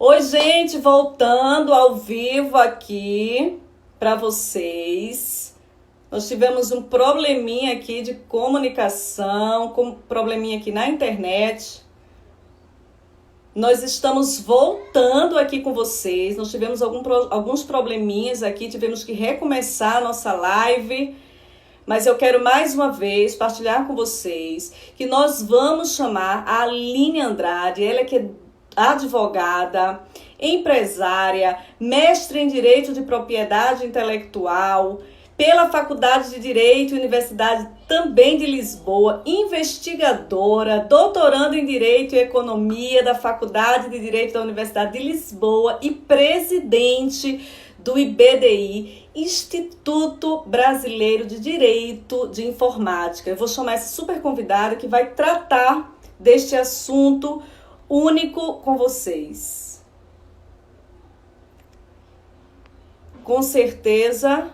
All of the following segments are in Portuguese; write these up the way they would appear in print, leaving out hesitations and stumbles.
Oi, gente, voltando ao vivo aqui para vocês. Nós tivemos um probleminha aqui de comunicação, com probleminha aqui na internet. Nós estamos voltando aqui com vocês. Nós tivemos alguns probleminhas aqui, tivemos que recomeçar a nossa live. Mas eu quero mais uma vez partilhar com vocês que nós vamos chamar a Aline Andrade, ela que é advogada, empresária, mestre em Direito de Propriedade Intelectual, pela Faculdade de Direito e Universidade também de Lisboa, investigadora, doutoranda em Direito e Economia da Faculdade de Direito da Universidade de Lisboa e presidente do IBDI, Instituto Brasileiro de Direito de Informática. Eu vou chamar essa super convidada que vai tratar deste assunto único com vocês. Com certeza,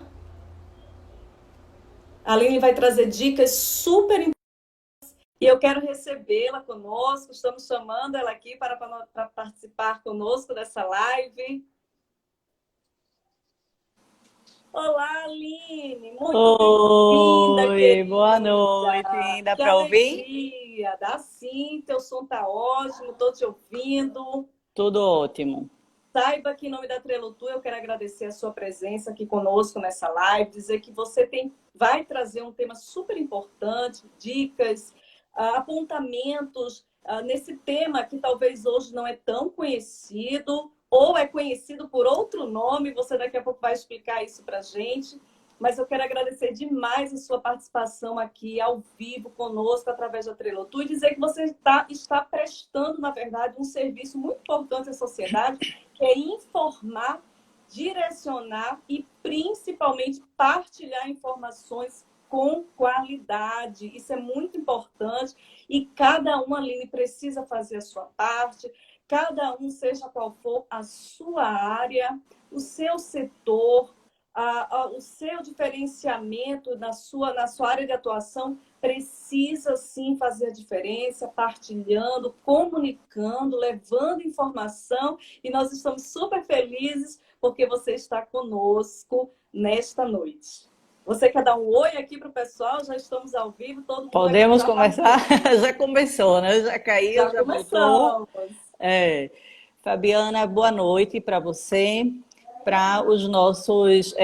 a Aline vai trazer dicas super importantes e eu quero recebê-la conosco. Estamos chamando ela aqui para participar conosco dessa live. Olá, Aline! Muito bem-vinda, Oi, boa noite. Dá para ouvir? Alegria! Dá sim, teu som tá ótimo, estou te ouvindo. Tudo ótimo. Saiba que em nome da Trelotu eu quero agradecer a sua presença aqui conosco nessa live, dizer que você vai trazer um tema super importante, dicas, apontamentos nesse tema que talvez hoje não é tão conhecido, ou é conhecido por outro nome, você daqui a pouco vai explicar isso para a gente. Mas eu quero agradecer demais a sua participação aqui ao vivo conosco através da Trelotu e dizer que você está prestando, na verdade, um serviço muito importante à sociedade, que é informar, direcionar e principalmente partilhar informações com qualidade. Isso é muito importante e cada um, Aline, precisa fazer a sua parte. Cada um, seja qual for a sua área, o seu setor, o seu diferenciamento na sua área de atuação, precisa sim fazer a diferença, partilhando, comunicando, levando informação. E nós estamos super felizes porque você está conosco nesta noite. Você quer dar um oi aqui para o pessoal? Já estamos ao vivo, todo mundo Podemos começar? Já começou, né? Já caiu, já voltou. Fabiana, boa noite para você, para os nossos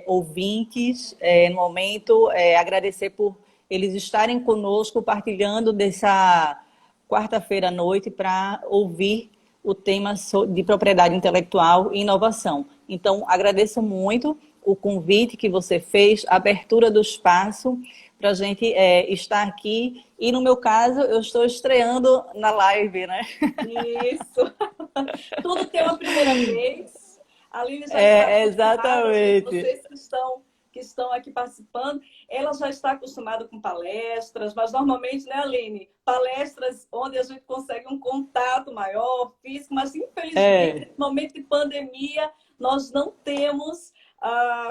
ouvintes. No momento, agradecer por eles estarem conosco, partilhando dessa quarta-feira à noite para ouvir o tema de propriedade intelectual e inovação. Então, agradeço muito o convite que você fez, a abertura do espaço para a gente estar aqui. E no meu caso, eu estou estreando na live, né? Isso! Tudo tem uma primeira vez. A Aline já está exatamente. Vocês que estão aqui participando, ela já está acostumada com palestras, mas normalmente, né, Aline? Palestras onde a gente consegue um contato maior, físico, mas infelizmente, no momento de pandemia, nós não temos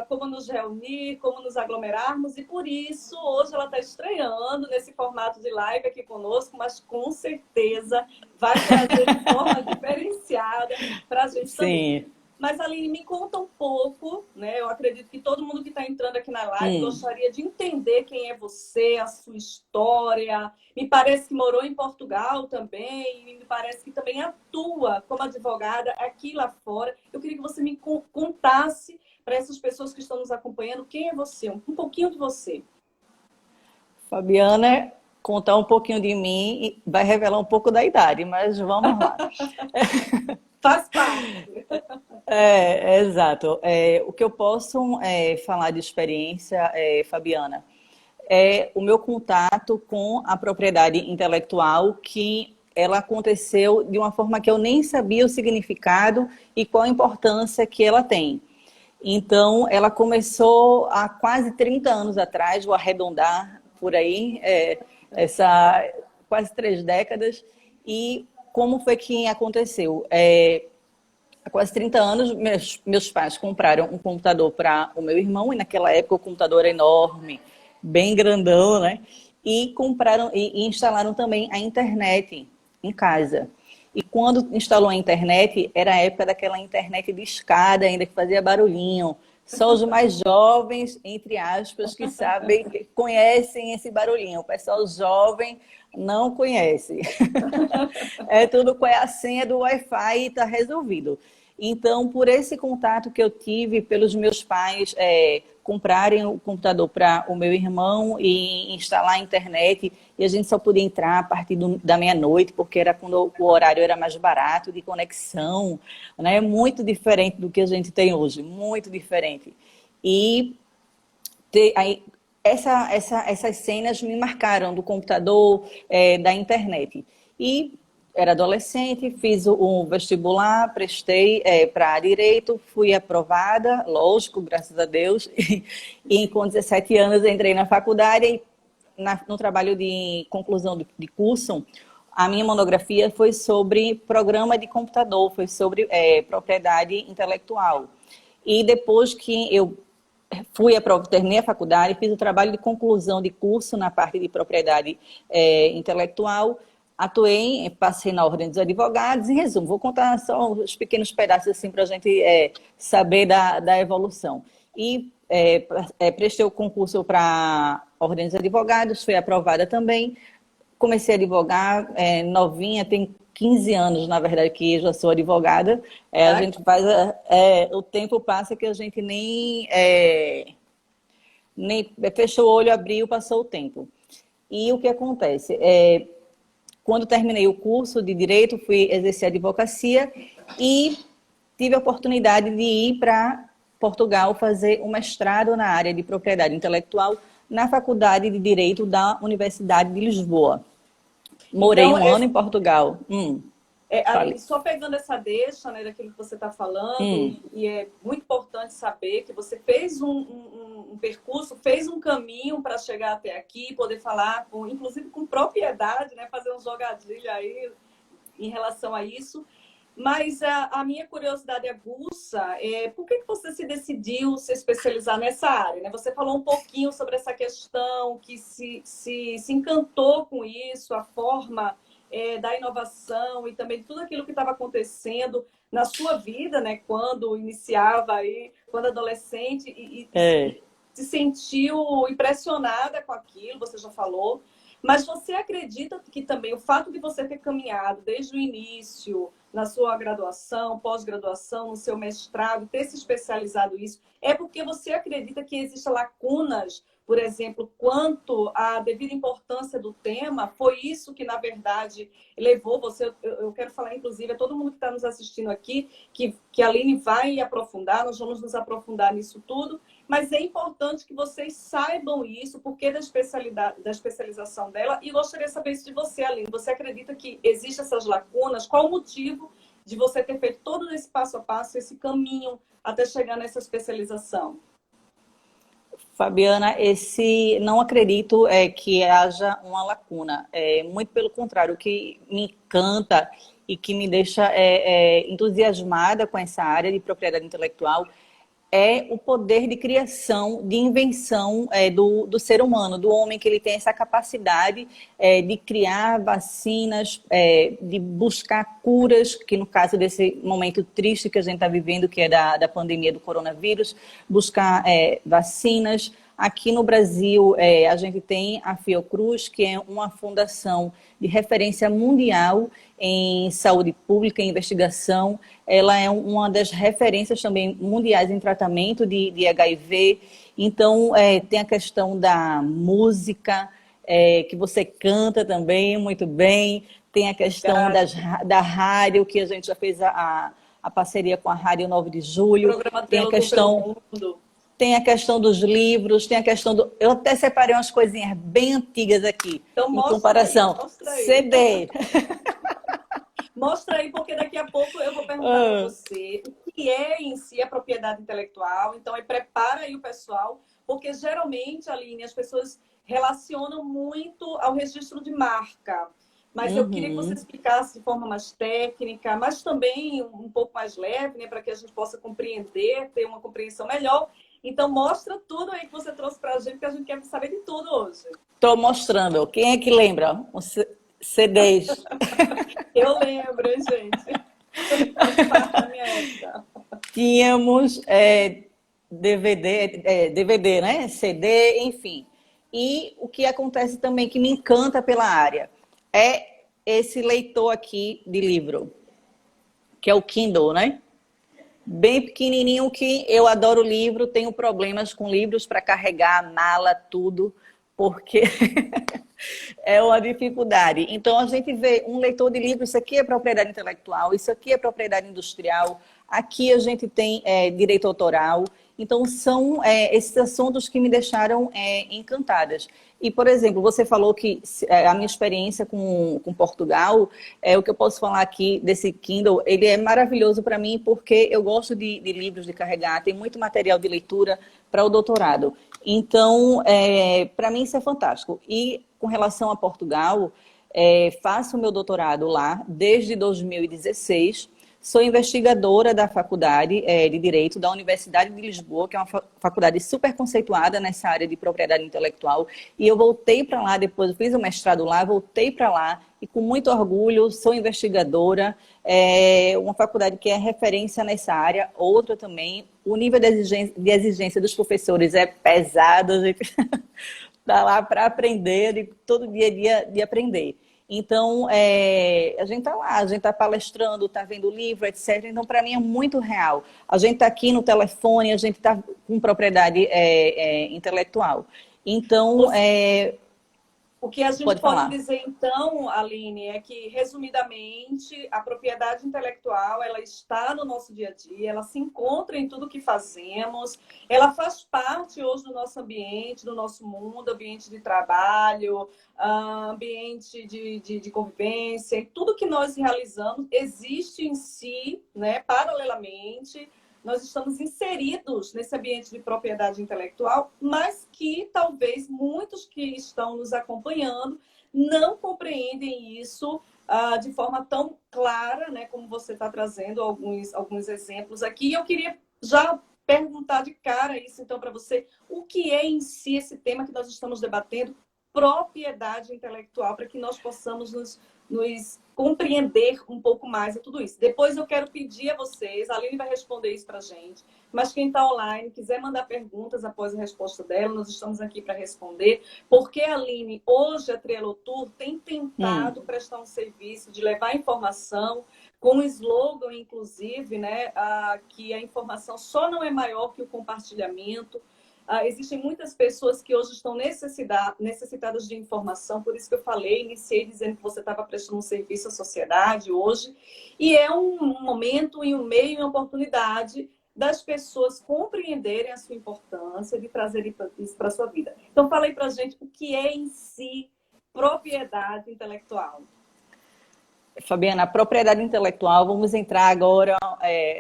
como nos reunir, como nos aglomerarmos, e por isso hoje ela está estreando nesse formato de live aqui conosco, mas com certeza vai trazer de forma diferenciada para a gente também. Mas, Aline, me conta um pouco, né? Eu acredito que todo mundo que está entrando aqui na live gostaria de entender quem é você, a sua história. Me parece que morou em Portugal também, e me parece que também atua como advogada aqui lá fora. Eu queria que você me contasse para essas pessoas que estão nos acompanhando, quem é você? Um pouquinho de você. Fabiana, contar um pouquinho de mim vai revelar um pouco da idade, mas vamos lá. Faz parte. Exato. O que eu posso falar de experiência, Fabiana, é o meu contato com a propriedade intelectual, que ela aconteceu de uma forma que eu nem sabia o significado e qual a importância que ela tem. Então, ela começou há quase 30 anos atrás, vou arredondar por aí, quase 3 décadas. E como foi que aconteceu? Há quase 30 anos, meus pais compraram um computador para o meu irmão, e naquela época o computador era enorme, bem grandão, né? E compraram e instalaram também a internet em casa. E quando instalou a internet, era a época daquela internet de escada ainda, que fazia barulhinho. Só os mais jovens, entre aspas, que sabem, que conhecem esse barulhinho. O pessoal jovem não conhece. É tudo qual é a senha do Wi-Fi e está resolvido. Então, por esse contato que eu tive, pelos meus pais comprarem o computador para o meu irmão e instalar a internet, e a gente só podia entrar a partir da meia-noite, porque era quando o horário era mais barato de conexão, né? Muito diferente do que a gente tem hoje, muito diferente. E aí, essas cenas me marcaram do computador, da internet. E era adolescente, fiz o vestibular, prestei para direito, fui aprovada, lógico, graças a Deus. E com 17 anos entrei na faculdade e no trabalho de conclusão de curso, a minha monografia foi sobre programa de computador, foi sobre propriedade intelectual. E depois que eu terminei a faculdade, fiz o trabalho de conclusão de curso na parte de propriedade intelectual, atuei, passei na Ordem dos Advogados. Em resumo, vou contar só os pequenos pedaços assim para a gente saber da evolução. E prestei o concurso para a Ordem dos Advogados, fui aprovada também. Comecei a advogar novinha, tem 15 anos, na verdade, que já sou advogada. A gente faz... o tempo passa que a gente nem fechou o olho, abriu, passou o tempo. E o que acontece? Quando terminei o curso de Direito, fui exercer advocacia e tive a oportunidade de ir para Portugal fazer um mestrado na área de propriedade intelectual na Faculdade de Direito da Universidade de Lisboa. Morei um ano em Portugal. Só pegando essa deixa, né, daquilo que você está falando, e é muito importante saber que você fez um percurso, fez um caminho para chegar até aqui, poder falar, inclusive com propriedade, né, fazer um jogadilho aí em relação a isso. Mas a minha curiosidade aguça é por que você se decidiu se especializar nessa área, né? Você falou um pouquinho sobre essa questão, que se encantou com isso, a forma da inovação e também tudo aquilo que estava acontecendo na sua vida, né? Quando iniciava aí, quando adolescente, e se sentiu impressionada com aquilo, você já falou. Mas você acredita que também o fato de você ter caminhado desde o início, na sua graduação, pós-graduação, no seu mestrado, ter se especializado nisso, é porque você acredita que existem lacunas, por exemplo, quanto à devida importância do tema? Foi isso que, na verdade, levou você... Eu quero falar, inclusive, a todo mundo que está nos assistindo aqui, que a Aline vai aprofundar, nós vamos nos aprofundar nisso tudo, mas é importante que vocês saibam isso, porque da especialização dela, e gostaria de saber isso de você, Aline. Você acredita que existem essas lacunas? Qual o motivo de você ter feito todo esse passo a passo, esse caminho até chegar nessa especialização? Fabiana, não acredito que haja uma lacuna. Muito pelo contrário, o que me encanta e que me deixa entusiasmada com essa área de propriedade intelectual é o poder de criação, de invenção do ser humano, do homem, que ele tem essa capacidade de criar vacinas, de buscar curas, que no caso desse momento triste que a gente está vivendo, que é da pandemia do coronavírus, buscar vacinas. Aqui no Brasil, a gente tem a Fiocruz, que é uma fundação de referência mundial em saúde pública e investigação. Ela é uma das referências também mundiais em tratamento de HIV. Então, tem a questão da música, que você canta também muito bem. Tem a questão da rádio, que a gente já fez a parceria com a Rádio 9 de Julho. Tem a questão... Tem a questão dos livros, tem a questão do... Eu até separei umas coisinhas bem antigas aqui, então, em comparação. Mostra aí. CD. Mostra aí, porque daqui a pouco eu vou perguntar para você o que é em si a propriedade intelectual. Então, prepara aí o pessoal, porque geralmente, Aline, as pessoas relacionam muito ao registro de marca. Mas eu queria que você explicasse de forma mais técnica, mas também um pouco mais leve, né, para que a gente possa compreender, ter uma compreensão melhor. Então, mostra tudo aí que você trouxe para a gente, que a gente quer saber de tudo hoje. Estou mostrando. Quem é que lembra? CDs. Eu lembro, hein, gente. Faz parte da minha época. Tínhamos DVD, né? CD, enfim. E o que acontece também, que me encanta pela área, é esse leitor aqui de livro, que é o Kindle, né? Bem pequenininho, que eu adoro livro, tenho problemas com livros para carregar, mala, tudo, porque é uma dificuldade. Então, a gente vê um leitor de livro, isso aqui é propriedade intelectual, isso aqui é propriedade industrial, aqui a gente tem direito autoral. Então, são esses assuntos que me deixaram encantadas. E, por exemplo, você falou que a minha experiência com Portugal, o que eu posso falar aqui desse Kindle, ele é maravilhoso para mim porque eu gosto de livros de carregar, tem muito material de leitura para o doutorado. Então, para mim isso é fantástico. E com relação a Portugal, faço o meu doutorado lá desde 2016. Sou investigadora da Faculdade de Direito da Universidade de Lisboa, que é uma faculdade super conceituada nessa área de propriedade intelectual. E eu voltei para lá, depois eu fiz o mestrado lá, voltei para lá e com muito orgulho sou investigadora. Uma faculdade que é referência nessa área, outra também. O nível de exigência dos professores é pesado, a gente está lá para aprender, todo dia de aprender. Então, a gente está lá, a gente está palestrando, está vendo livro, etc. Então, para mim é muito real. A gente está aqui no telefone, a gente está com propriedade intelectual. Então, o que a gente pode dizer, então, Aline, é que, resumidamente, a propriedade intelectual, ela está no nosso dia a dia, ela se encontra em tudo que fazemos, ela faz parte hoje do nosso ambiente, do nosso mundo, ambiente de trabalho, ambiente de convivência, e tudo que nós realizamos existe em si, né, paralelamente. Nós estamos inseridos nesse ambiente de propriedade intelectual, mas que talvez muitos que estão nos acompanhando não compreendem isso de forma tão clara, né, como você está trazendo alguns exemplos aqui. E eu queria já perguntar de cara isso, então, para você, o que é em si esse tema que nós estamos debatendo, propriedade intelectual, para que nós possamos nos compreender um pouco mais de tudo isso. Depois eu quero pedir a vocês, a Aline vai responder isso para a gente, mas quem está online, quiser mandar perguntas após a resposta dela, nós estamos aqui para responder, porque, Aline, hoje a Trielotur tem tentado prestar um serviço de levar informação, com um slogan, inclusive, né, que a informação só não é maior que o compartilhamento. Existem muitas pessoas que hoje estão necessitadas de informação, por isso que eu falei, iniciei dizendo que você estava prestando um serviço à sociedade hoje, e é um momento e um meio e uma oportunidade das pessoas compreenderem a sua importância, de trazer isso para a sua vida. Então, fala aí para a gente o que é em si propriedade intelectual. Fabiana, a propriedade intelectual, vamos entrar agora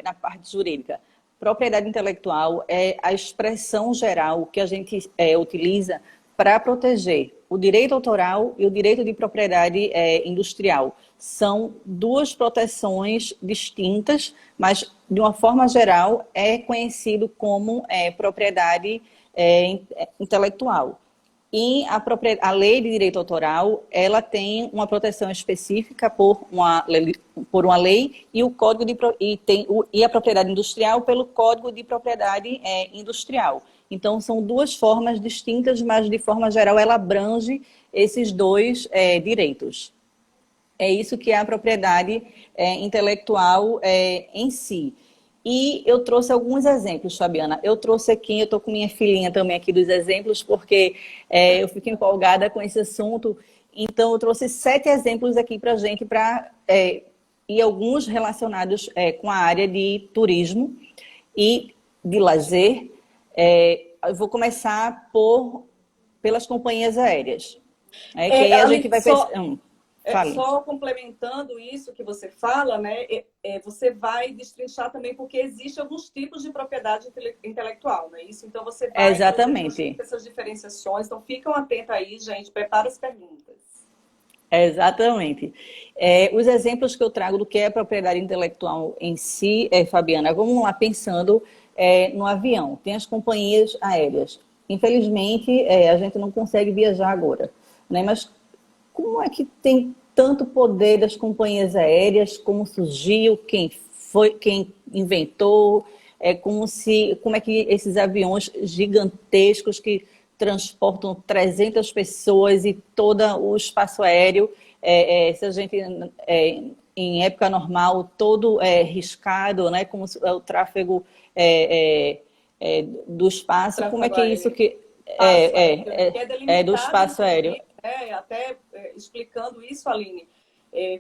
na parte jurídica. Propriedade intelectual é a expressão geral que a gente utiliza para proteger o direito autoral e o direito de propriedade industrial. São duas proteções distintas, mas de uma forma geral é conhecido como propriedade intelectual. E a lei de direito autoral, ela tem uma proteção específica por uma lei e o código e a propriedade industrial pelo Código de Propriedade Industrial. Então, são duas formas distintas, mas de forma geral ela abrange esses dois direitos. É isso que é a propriedade intelectual em si. E eu trouxe alguns exemplos, Fabiana. Eu trouxe aqui, eu estou com minha filhinha também aqui dos exemplos, porque eu fico empolgada com esse assunto. Então, eu trouxe 7 exemplos aqui para a gente, e alguns relacionados com a área de turismo e de lazer. Eu vou começar pelas companhias aéreas. Que aí a gente vai pensar... Só complementando isso que você fala, né? Você vai destrinchar também porque existem alguns tipos de propriedade intelectual, não é isso? Então você vai exatamente essas diferenciações. Então ficam atentos aí, gente. Prepara as perguntas. Exatamente. Os exemplos que eu trago do que é propriedade intelectual em si, Fabiana, vamos lá pensando no avião. Tem as companhias aéreas. Infelizmente, a gente não consegue viajar agora, né? Mas como é que tem tanto poder das companhias aéreas, como surgiu, quem foi, quem inventou, como é que esses aviões gigantescos que transportam 300 pessoas e todo o espaço aéreo, se a gente, em época normal, todo riscado, né, como o tráfego do espaço, como é que é isso que que é do delimitado, espaço aéreo? até explicando isso, Aline,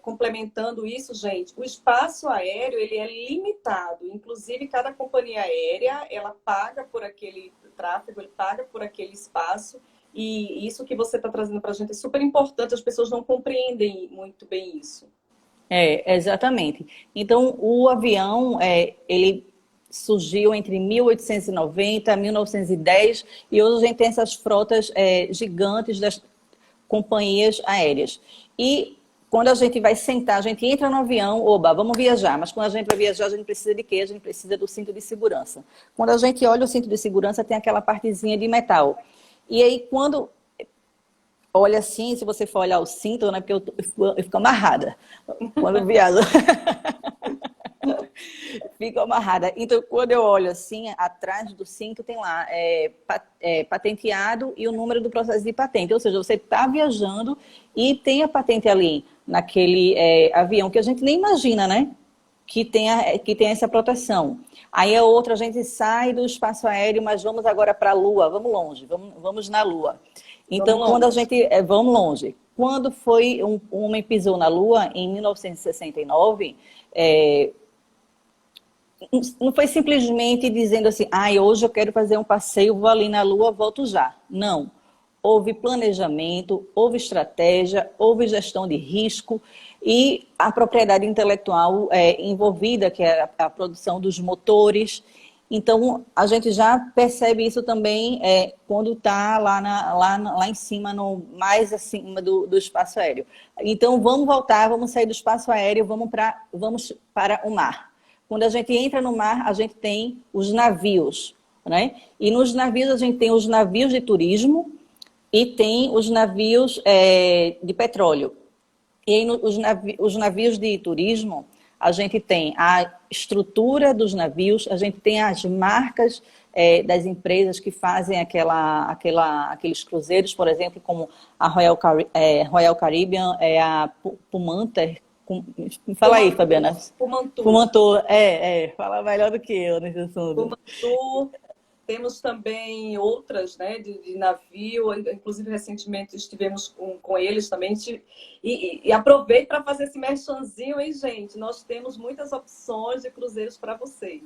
complementando isso, gente, o espaço aéreo ele é limitado. Inclusive, cada companhia aérea ela paga por aquele tráfego, ele paga por aquele espaço. E isso que você está trazendo para a gente é super importante. As pessoas não compreendem muito bem isso. Exatamente. Então, o avião, ele surgiu entre 1890 e 1910 e hoje a gente tem essas frotas gigantes das companhias aéreas. E quando a gente vai sentar, a gente entra no avião, oba, vamos viajar. Mas quando a gente vai viajar, a gente precisa de quê? A gente precisa do cinto de segurança. Quando a gente olha o cinto de segurança, tem aquela partezinha de metal. E aí, quando olha assim, se você for olhar o cinto, né? Porque eu fico amarrada quando eu viajo. Fico amarrada. Então, quando eu olho assim, atrás do cinto tem lá patenteado e o número do processo de patente. Ou seja, você está viajando e tem a patente ali naquele avião que a gente nem imagina, né? Que tem essa proteção. Aí a outra, a gente sai do espaço aéreo, mas vamos agora para a Lua, vamos longe, vamos na Lua. Então, quando a gente... vamos longe. Quando foi um homem pisou na Lua, em 1969, não foi simplesmente dizendo assim, hoje eu quero fazer um passeio, vou ali na Lua, volto já. Não. Houve planejamento, houve estratégia, houve gestão de risco e a propriedade intelectual envolvida, que é a produção dos motores. Então, a gente já percebe isso também quando está lá em cima, mais acima do espaço aéreo. Então, vamos voltar, vamos sair do espaço aéreo, vamos para o mar. Quando a gente entra no mar, a gente tem os navios, né? E nos navios a gente tem os navios de turismo e tem os navios de petróleo. E aí, os navios de turismo, a gente tem a estrutura dos navios, a gente tem as marcas das empresas que fazem aqueles cruzeiros, por exemplo, como a Royal Caribbean, a Pumantur. Fala aí, Fabiana. Pumantur, fala melhor do que eu nesse assunto. Pumantur. Temos também outras, né, de navio, inclusive recentemente estivemos com eles também. E aproveito para fazer esse merchanzinho, hein, gente? Nós temos muitas opções de cruzeiros para vocês.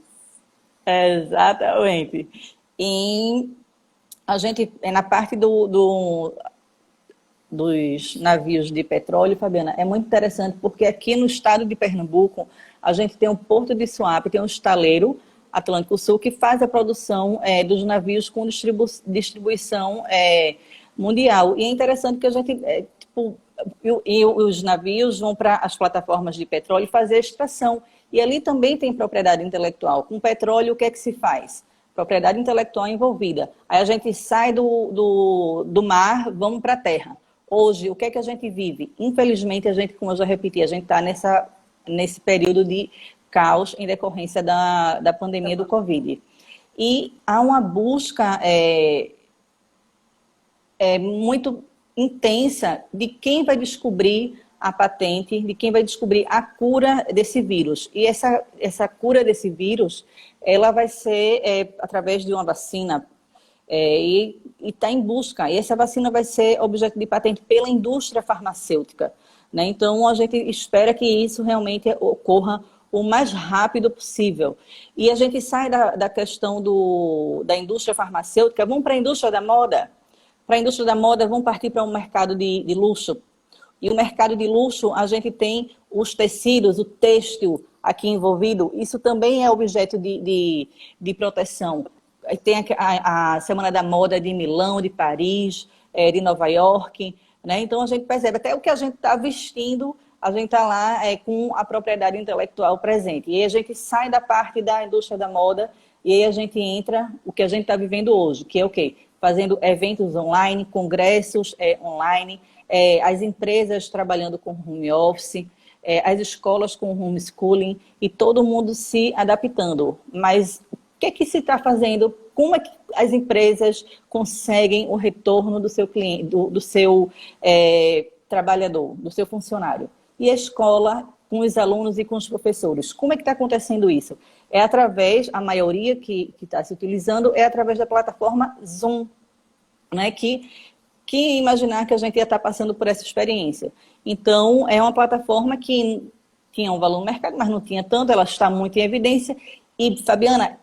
Exatamente. E a gente, na parte dos navios de petróleo, Fabiana, é muito interessante porque aqui no estado de Pernambuco, a gente tem um porto de Suape, tem um estaleiro Atlântico Sul, que faz a produção dos navios com distribuição mundial. E é interessante que a gente, os navios vão para as plataformas de petróleo fazer a extração. E ali também tem propriedade intelectual. Com petróleo, o que é que se faz? Propriedade intelectual envolvida. Aí a gente sai do mar, vamos para a terra. Hoje, o que é que a gente vive? Infelizmente, como eu já repeti, a gente está nesse período de caos em decorrência da pandemia do Covid. E há uma busca muito intensa de quem vai descobrir a patente, de quem vai descobrir a cura desse vírus. E essa cura desse vírus, ela vai ser através de uma vacina, e está em busca. E essa vacina vai ser objeto de patente pela indústria farmacêutica, né? Então, a gente espera que isso realmente ocorra o mais rápido possível. E a gente sai da questão da indústria farmacêutica, vamos para a indústria da moda. Para a indústria da moda, vamos partir para um mercado de luxo. E o mercado de luxo, a gente tem os tecidos, o têxtil aqui envolvido, isso também é objeto de proteção. Tem a Semana da Moda de Milão, de Paris, de Nova York, né? Então a gente percebe, até o que a gente está vestindo, a gente está lá com a propriedade intelectual presente. E aí a gente sai da parte da indústria da moda e aí a gente entra o que a gente está vivendo hoje, que é o quê? Fazendo eventos online, congressos online, as empresas trabalhando com home office, as escolas com homeschooling e todo mundo se adaptando. Mas o que é que se está fazendo? Como é que as empresas conseguem o retorno do seu cliente, do seu trabalhador, do seu funcionário? E a escola com os alunos e com os professores. Como é que está acontecendo isso? É através, a maioria que está se utilizando, é através da plataforma Zoom, né? Que imaginar que a gente ia estar passando por essa experiência. Então, é uma plataforma que tinha um valor no mercado, mas não tinha tanto, ela está muito em evidência. E, Fabiana,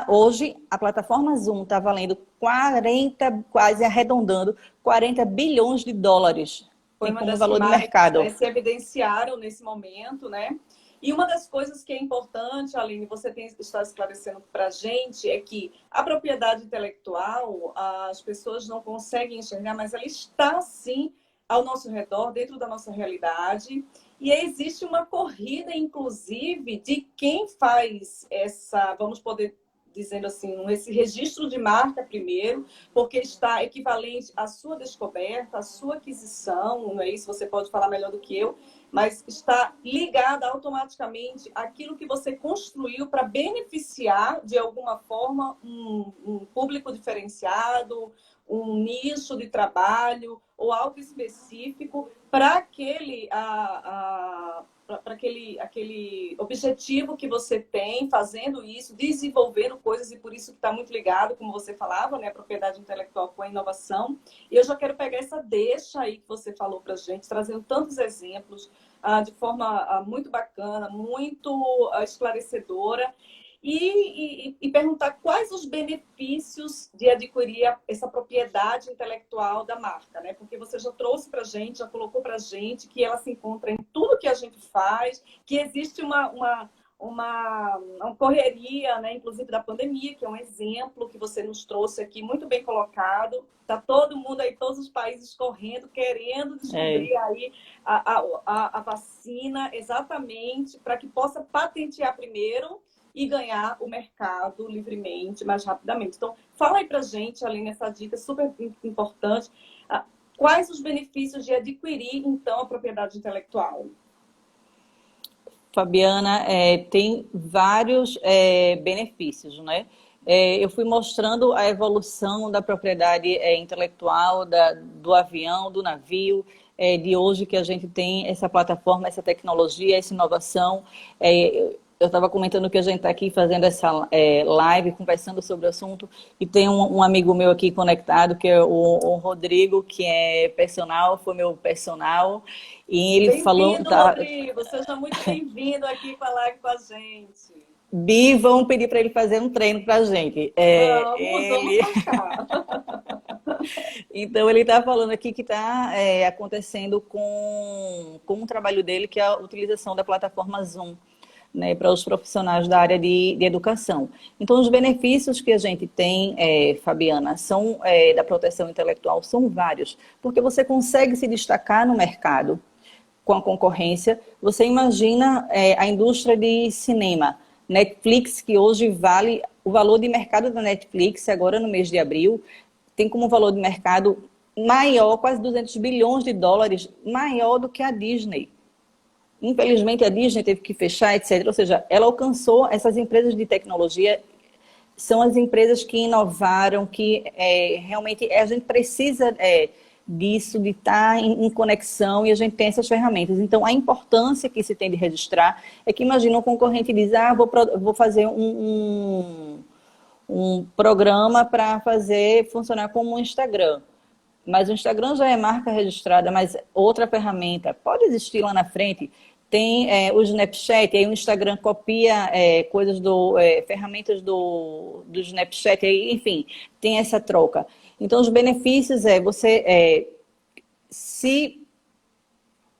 hoje a plataforma Zoom está valendo 40, quase arredondando, 40 bilhões de dólares. Foi Tem uma como das valor que de mais mercado. se evidenciaram nesse momento, né? E uma das coisas que é importante, Aline, você está esclarecendo para a gente, é que a propriedade intelectual, as pessoas não conseguem enxergar, mas ela está, sim, ao nosso redor, dentro da nossa realidade. E existe uma corrida, inclusive, de quem faz essa, vamos poder dizendo assim, esse registro de marca primeiro, porque está equivalente à sua descoberta, à sua aquisição, não é isso? Você pode falar melhor do que eu, mas está ligada automaticamente àquilo que você construiu para beneficiar, de alguma forma, um público diferenciado, um nicho de trabalho ou algo específico para aquele objetivo que você tem, fazendo isso, desenvolvendo coisas, e por isso que está muito ligado, como você falava, né, a propriedade intelectual com a inovação. E eu já quero pegar essa deixa aí que você falou para a gente, trazendo tantos exemplos de forma muito bacana, muito esclarecedora, e perguntar quais os benefícios de adquirir essa propriedade intelectual da marca, né? Porque você já trouxe para a gente, já colocou para a gente que ela se encontra em tudo que a gente faz, que existe uma correria, né? Inclusive da pandemia, que é um exemplo que você nos trouxe aqui, muito bem colocado. Está todo mundo aí, todos os países correndo, querendo descobrir aí a vacina, exatamente, para que possa patentear primeiro e ganhar o mercado livremente, mais rapidamente. Então, fala aí pra gente, Aline, essa dica super importante. Quais os benefícios de adquirir, então, a propriedade intelectual? Fabiana, tem vários benefícios, né? Eu fui mostrando a evolução da propriedade intelectual, do avião, do navio, de hoje que a gente tem essa plataforma, essa tecnologia, essa inovação. Eu estava comentando que a gente está aqui fazendo essa live, conversando sobre o assunto, e tem um amigo meu aqui conectado, que é o Rodrigo, que é personal, foi meu personal, e ele falou... Bem-vindo, Rodrigo, seja muito bem-vindo aqui com a live com a gente. Bi, vamos pedir para ele fazer um treino para a gente. Vamos marcar. Então, ele está falando aqui que está acontecendo com o trabalho dele, que é a utilização da plataforma Zoom, né, para os profissionais da área de educação. Então, os benefícios que a gente tem, Fabiana, da proteção intelectual são vários, porque você consegue se destacar no mercado com a concorrência. Você imagina a indústria de cinema, Netflix, que hoje vale o valor de mercado da Netflix, agora no mês de abril, tem como valor de mercado maior, quase 200 bilhões de dólares, maior do que a Disney. Infelizmente, a Disney teve que fechar, etc. Ou seja, ela alcançou, essas empresas de tecnologia são as empresas que inovaram, que realmente a gente precisa disso, de estar em conexão, e a gente tem essas ferramentas. Então, a importância que se tem de registrar é que, imagina, um concorrente diz, vou fazer um programa para fazer funcionar como um Instagram. Mas o Instagram já é marca registrada, mas outra ferramenta pode existir lá na frente. Tem o Snapchat, aí o Instagram copia coisas ferramentas do Snapchat, aí, enfim, tem essa troca. Então, os benefícios você se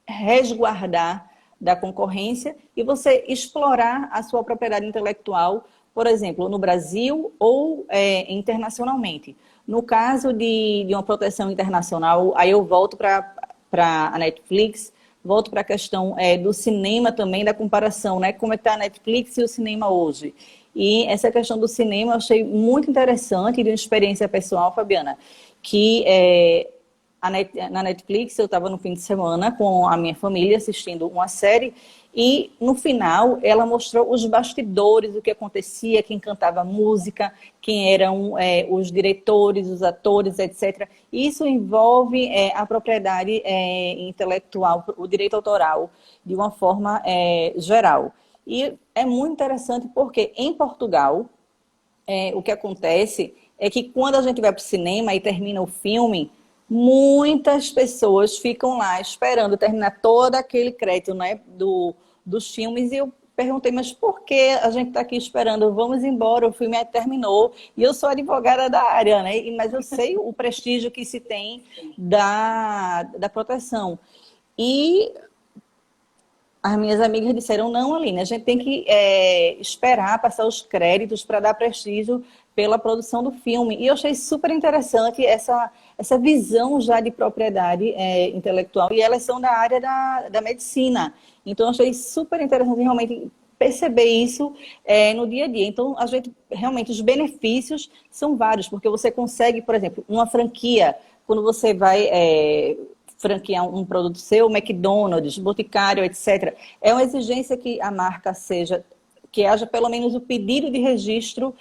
resguardar da concorrência e você explorar a sua propriedade intelectual, por exemplo, no Brasil ou internacionalmente. No caso de uma proteção internacional, aí eu volto para a Netflix, volto para a questão do cinema também, da comparação, né? Como é que está a Netflix e o cinema hoje. E essa questão do cinema eu achei muito interessante, de uma experiência pessoal, Fabiana, que na Netflix, eu estava no fim de semana com a minha família assistindo uma série e no final ela mostrou os bastidores, o que acontecia, quem cantava música, quem eram os diretores, os atores, etc. Isso envolve a propriedade intelectual, o direito autoral, de uma forma geral. E é muito interessante porque em Portugal, o que acontece é que quando a gente vai para o cinema e termina o filme, muitas pessoas ficam lá esperando terminar todo aquele crédito, né, dos filmes. E eu perguntei, mas por que a gente está aqui esperando? Vamos embora, o filme terminou. E eu sou advogada da área, né? Mas eu sei o prestígio que se tem da proteção. E as minhas amigas disseram, não, Aline, a gente tem que esperar passar os créditos para dar prestígio pela produção do filme. E eu achei super interessante essa visão já de propriedade intelectual. E elas são da área da medicina. Então, eu achei super interessante realmente perceber isso no dia a dia. Então, a gente, realmente, os benefícios são vários, porque você consegue, por exemplo, uma franquia, quando você vai franquear um produto seu, McDonald's, Boticário, etc. É uma exigência que a marca que haja pelo menos o pedido de registro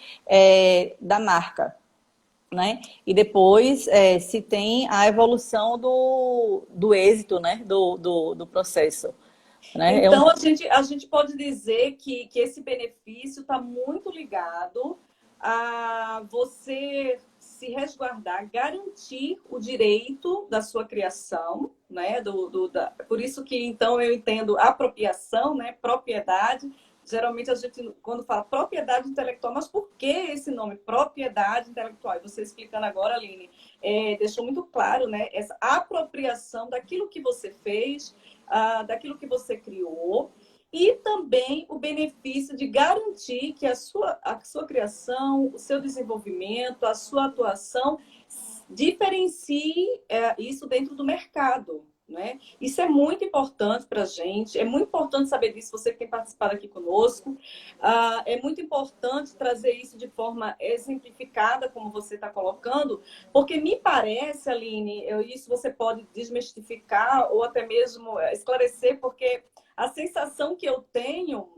da marca, né? E depois se tem a evolução do êxito, né? do processo. Né? Então, a gente pode dizer que esse benefício está muito ligado a você se resguardar, garantir o direito da sua criação, né? Por isso que, então, eu entendo apropriação, né? Propriedade. Geralmente, a gente, quando fala propriedade intelectual, mas por que esse nome, propriedade intelectual? E você explicando agora, Aline, deixou muito claro, né? Essa apropriação daquilo que você fez, daquilo que você criou, e também o benefício de garantir que a sua criação, o seu desenvolvimento, a sua atuação diferencie isso dentro do mercado. Né? Isso é muito importante para a gente, é muito importante saber disso, você que tem participado aqui conosco. É muito importante trazer isso de forma exemplificada, como você está colocando, porque me parece, Aline, isso você pode desmistificar ou até mesmo esclarecer, porque a sensação que eu tenho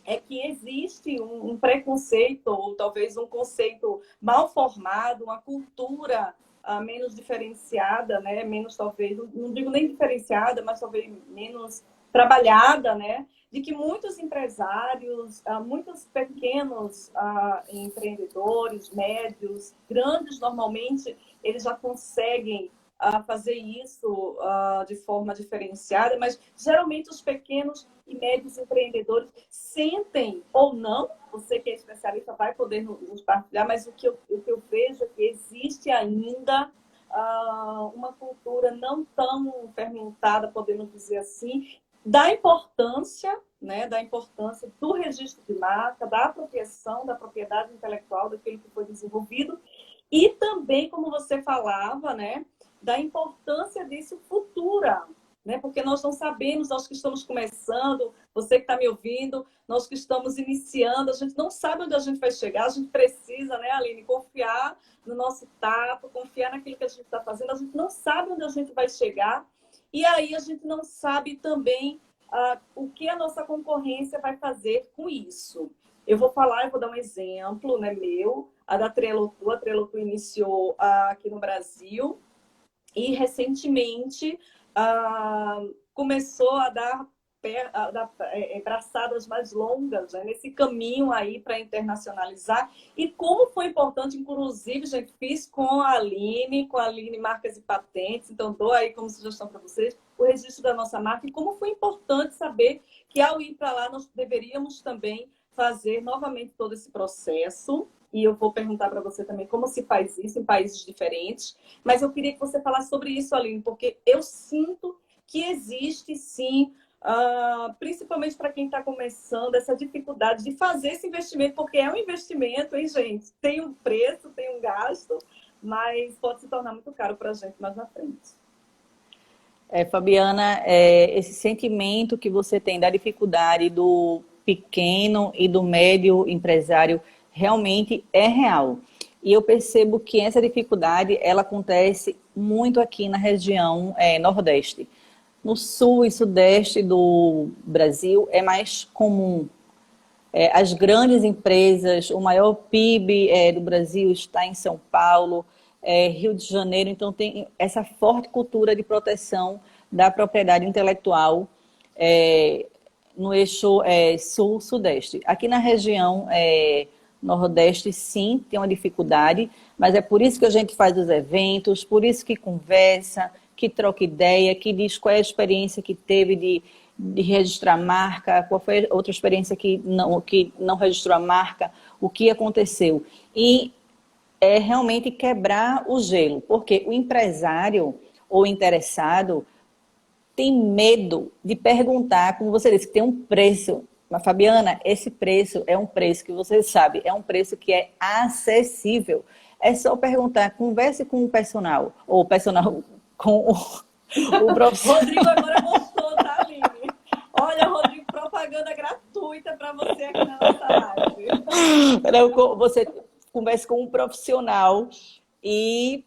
é que existe um preconceito, ou talvez um conceito mal formado, uma cultura menos diferenciada, né? Menos, talvez, não digo nem diferenciada, mas talvez menos trabalhada, né? De que muitos empresários, muitos pequenos empreendedores, médios, grandes, normalmente, eles já conseguem fazer isso de forma diferenciada, mas geralmente os pequenos e médios empreendedores sentem ou não, você que é especialista vai poder nos partilhar, mas o que eu vejo é que existe ainda uma cultura não tão fermentada, podemos dizer assim, da importância, né, da importância do registro de marca, da apropriação da propriedade intelectual daquilo que foi desenvolvido, e também, como você falava, né, da importância disso futura, né? Porque nós não sabemos, nós que estamos começando, você que está me ouvindo, nós que estamos iniciando, a gente não sabe onde a gente vai chegar, a gente precisa, né, Aline, confiar no nosso tato, confiar naquilo que a gente está fazendo, a gente não sabe onde a gente vai chegar, e aí a gente não sabe também o que a nossa concorrência vai fazer com isso. Eu vou dar um exemplo, né, meu, da Trelotu. A Trelotu iniciou aqui no Brasil, e recentemente começou a dar braçadas mais longas, né, nesse caminho aí para internacionalizar. E como foi importante, inclusive, gente, fiz com a Aline Marcas e Patentes, então dou aí como sugestão para vocês o registro da nossa marca, e como foi importante saber que ao ir para lá nós deveríamos também fazer novamente todo esse processo. E eu vou perguntar para você também como se faz isso em países diferentes. Mas eu queria que você falasse sobre isso, Aline, porque eu sinto que existe, sim, principalmente para quem está começando, essa dificuldade de fazer esse investimento, porque é um investimento, hein, gente? Tem um preço, tem um gasto, mas pode se tornar muito caro para a gente mais na frente. Fabiana, esse sentimento que você tem da dificuldade do pequeno e do médio empresário realmente é real. E eu percebo que essa dificuldade, ela acontece muito aqui na região Nordeste. No Sul e Sudeste do Brasil é mais comum. As grandes empresas, o maior PIB do Brasil está em São Paulo, Rio de Janeiro, então tem essa forte cultura de proteção da propriedade intelectual no eixo sul-sudeste. Aqui na região nordeste, sim, tem uma dificuldade, mas é por isso que a gente faz os eventos, por isso que conversa, que troca ideia, que diz qual é a experiência que teve de registrar marca, qual foi a outra experiência que não registrou a marca, o que aconteceu. E é realmente quebrar o gelo, porque o empresário ou interessado tem medo de perguntar, como você disse, que tem um preço. Mas, Fabiana, esse preço é um preço que você sabe, é um preço que é acessível. É só perguntar, converse com o personal, ou o personal com o profissional. Rodrigo agora gostou, tá, Aline? Olha, Rodrigo, propaganda gratuita para você aqui na nossa live. Você converse com um profissional e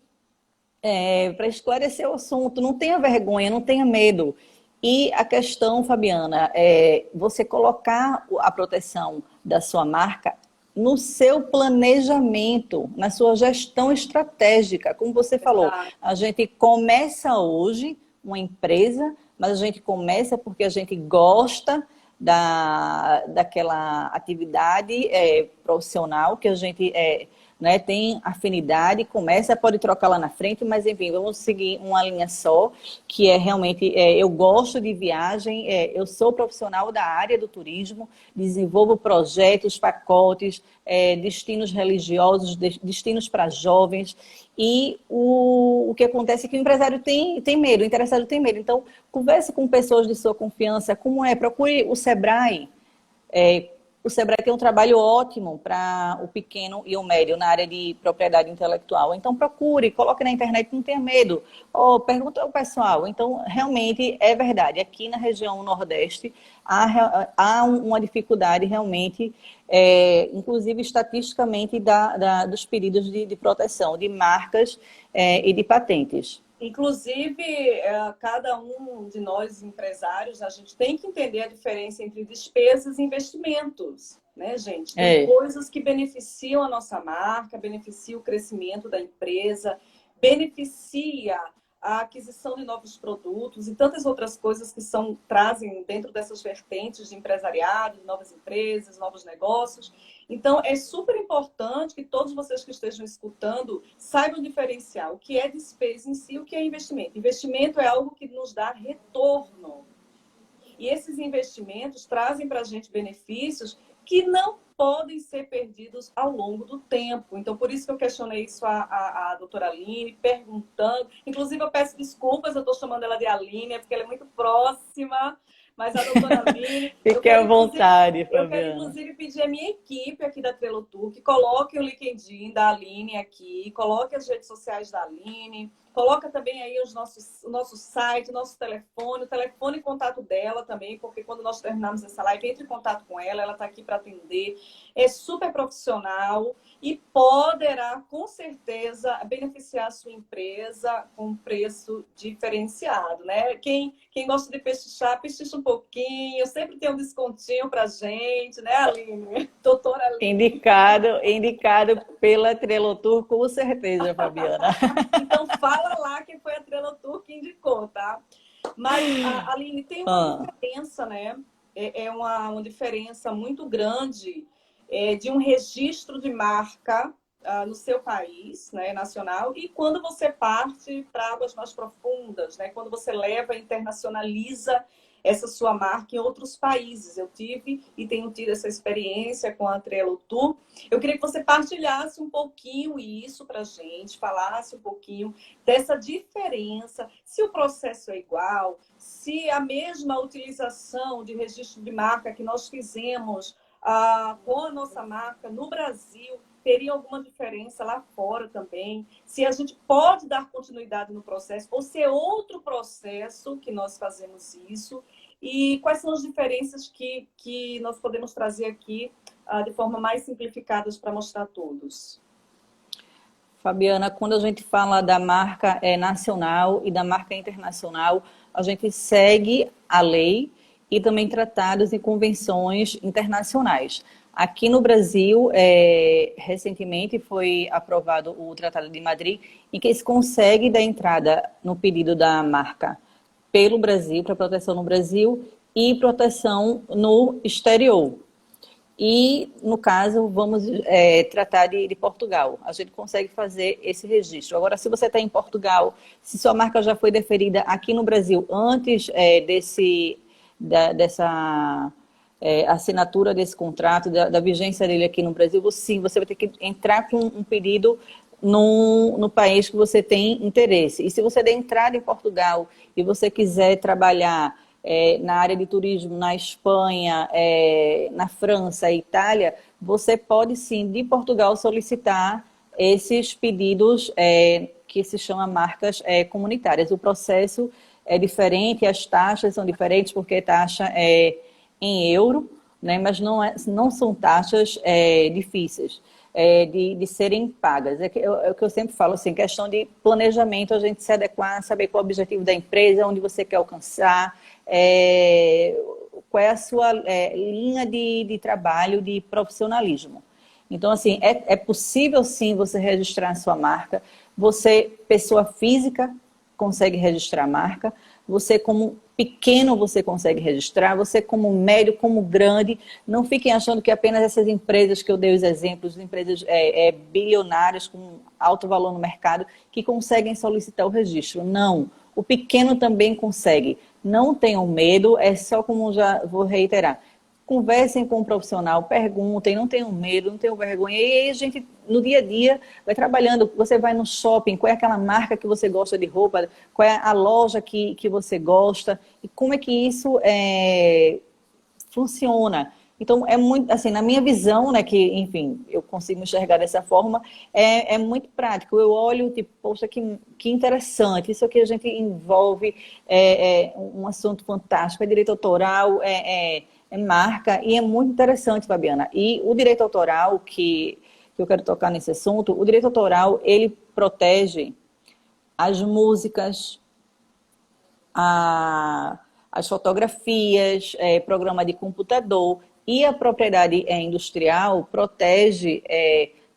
para esclarecer o assunto, não tenha vergonha, não tenha medo. E a questão, Fabiana, é você colocar a proteção da sua marca no seu planejamento, na sua gestão estratégica. Como você falou, Exato. a gente começa hoje uma empresa, mas a gente começa porque a gente gosta daquela atividade profissional que a gente né, tem afinidade, começa, pode trocar lá na frente, mas enfim, vamos seguir uma linha só, que é realmente, eu gosto de viagem, eu sou profissional da área do turismo, desenvolvo projetos, pacotes, destinos religiosos, destinos para jovens, e o que acontece é que o empresário tem medo, o interessado tem medo, então converse com pessoas de sua confiança, procure o Sebrae. O Sebrae tem um trabalho ótimo para o pequeno e o médio na área de propriedade intelectual. Então, procure, coloque na internet, não tenha medo. Pergunta ao pessoal. Então, realmente, é verdade. Aqui na região Nordeste, há uma dificuldade realmente, inclusive estatisticamente, dos pedidos de proteção de marcas e de patentes. Inclusive, cada um de nós empresários, a gente tem que entender a diferença entre despesas e investimentos, né, gente? Tem coisas que beneficiam a nossa marca, beneficiam o crescimento da empresa, beneficia a aquisição de novos produtos e tantas outras coisas que trazem dentro dessas vertentes de empresariado, de novas empresas, novos negócios. Então, é super importante que todos vocês que estejam escutando saibam diferenciar o que é despesa em si e o que é investimento. Investimento é algo que nos dá retorno. E esses investimentos trazem para a gente benefícios que não podem ser perdidos ao longo do tempo. Então, por isso que eu questionei isso a doutora Aline, perguntando. Inclusive, eu peço desculpas, eu estou chamando ela de Aline, porque ela é muito próxima. Mas a doutora Aline... Fique à vontade, Fabiana. Eu quero, inclusive, pedir à minha equipe aqui da Trelotur que coloque o LinkedIn da Aline aqui, coloque as redes sociais da Aline, coloca também aí o nosso site, o nosso telefone, o telefone e contato dela também, porque quando nós terminarmos essa live, entre em contato com ela, ela está aqui para atender. É super profissional e poderá, com certeza, beneficiar a sua empresa com um preço diferenciado, né? Quem gosta de pechinchar, pechincha um pouquinho, sempre tem um descontinho para gente, né, Aline? Doutora Aline. Indicado pela Trelotur, com certeza, Fabiana. Então, fala lá que foi a Trelotur que indicou, tá? Mas, Aline, tem uma diferença, né? É uma diferença muito grande de um registro de marca no seu país, né, nacional, e quando você parte para águas mais profundas, né? Quando você leva, internacionaliza essa sua marca em outros países. Eu tive e tenho tido essa experiência com a Trelotur. Eu queria que você partilhasse um pouquinho isso para a gente, falasse um pouquinho dessa diferença, se o processo é igual, se a mesma utilização de registro de marca que nós fizemos com a nossa marca no Brasil teria alguma diferença lá fora também, se a gente pode dar continuidade no processo ou se é outro processo que nós fazemos isso e quais são as diferenças que nós podemos trazer aqui de forma mais simplificada para mostrar a todos. Fabiana, quando a gente fala da marca nacional e da marca internacional, a gente segue a lei e também tratados e convenções internacionais. Aqui no Brasil, recentemente foi aprovado o Tratado de Madrid, em que se consegue dar entrada no pedido da marca pelo Brasil, para proteção no Brasil e proteção no exterior. E, no caso, vamos tratar de Portugal. A gente consegue fazer esse registro. Agora, se você está em Portugal, se sua marca já foi deferida aqui no Brasil antes dessa assinatura desse contrato, da vigência dele aqui no Brasil, sim, você vai ter que entrar com um pedido no país que você tem interesse. E se você der entrada em Portugal e você quiser trabalhar na área de turismo, na Espanha, na França e Itália, você pode sim, de Portugal, solicitar esses pedidos que se chamam marcas comunitárias. O processo é diferente, as taxas são diferentes, porque taxa é em euro, né, mas não são taxas difíceis de serem pagas. É o que eu sempre falo, assim, questão de planejamento, a gente se adequar, saber qual é o objetivo da empresa, onde você quer alcançar, qual é a sua linha de trabalho, de profissionalismo. Então, assim, é possível sim você registrar a sua marca. Você, pessoa física, consegue registrar a marca. Você, como pequeno, você consegue registrar. Você, como médio, como grande. Não fiquem achando que apenas essas empresas que eu dei os exemplos, empresas bilionárias com alto valor no mercado, que conseguem solicitar o registro. Não. O pequeno também consegue. Não tenham medo, é só como já vou reiterar. Conversem com um profissional, perguntem, não tenham medo, não tenham vergonha. E aí a gente, no dia a dia, vai trabalhando. Você vai no shopping, qual é aquela marca que você gosta de roupa, qual é a loja que você gosta, e como é que isso funciona. Então, é muito, assim, na minha visão, né, que, enfim, eu consigo enxergar dessa forma, é muito prático. Eu olho, tipo, poxa, que interessante, isso aqui a gente envolve um assunto fantástico, é direito autoral, marca, e é muito interessante, Fabiana. E o direito autoral, que eu quero tocar nesse assunto, o direito autoral, ele protege as músicas, as fotografias, programa de computador, e a propriedade industrial protege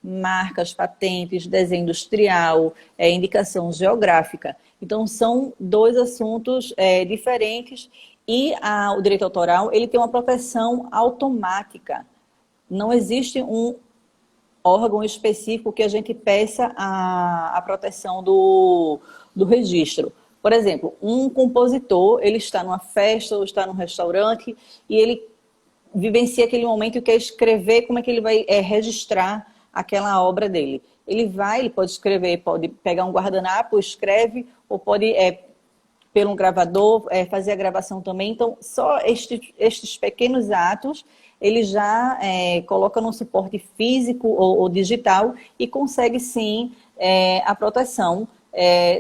marcas, patentes, desenho industrial, indicação geográfica. Então, são dois assuntos diferentes, e o direito autoral ele tem uma proteção automática. Não existe um órgão específico que a gente peça a proteção do registro. Por exemplo, um compositor, ele está numa festa ou está num restaurante e ele vivencia aquele momento e quer escrever como é que ele vai registrar aquela obra dele. Ele pode escrever, pode pegar um guardanapo, escreve, ou pode, pelo gravador, fazer a gravação também. Então, só estes pequenos atos, ele já coloca no suporte físico ou digital e consegue, sim, a proteção